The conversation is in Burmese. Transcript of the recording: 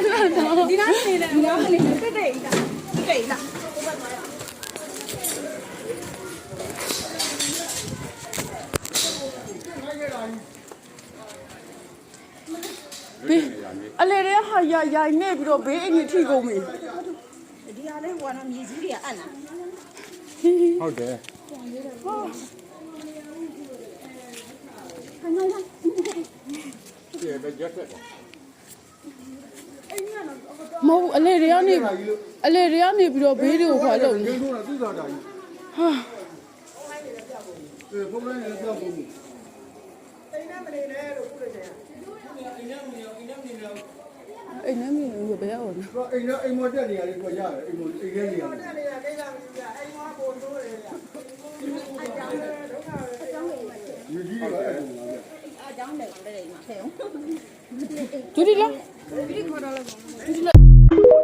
ဒီနားနေတယ်ဒီနားနေတယ်တိတ်တိတ်လားတိတ်လားအလေရဲဟာရိုင်နေပြီးတော့ဘေးအင်းကြီးထိကုန်ပြီဒီဟာလေးကတော့မြေကြီးတွေကအပ်လားဟုတ်တယ်မဟုတ်အလေတွေကနေပြီးတော့ဘေးတွေကိုခွာလို့ရင်းထိုးတာသူ့သာတာကြီးဟာဖုန်းလိုက်လည်းပြောက်ဘူးအိမ်နဲ့မနေနဲ့လို့ပြောတယ်အိမ်နဲ့မနေဘယ်ရောက်လဲအိမ်မတက်နေရတယ်ကိုရတယ်အိမ်ထဲနေရတယ်တက်နေရကိစ္စမရှိဘူးအိမ်မပုံတိုးတယ်ဗျအကြောင်းလည်းဒုက္ခပဲအကြောင်းလည်းယူကြီးတယ်အဲ့ဒါအကြောင်းလည်းလည်းမှာထဲအောင်ဒူဒီလားဒူဒီခေါ်တော့လည်းဒူဒီလား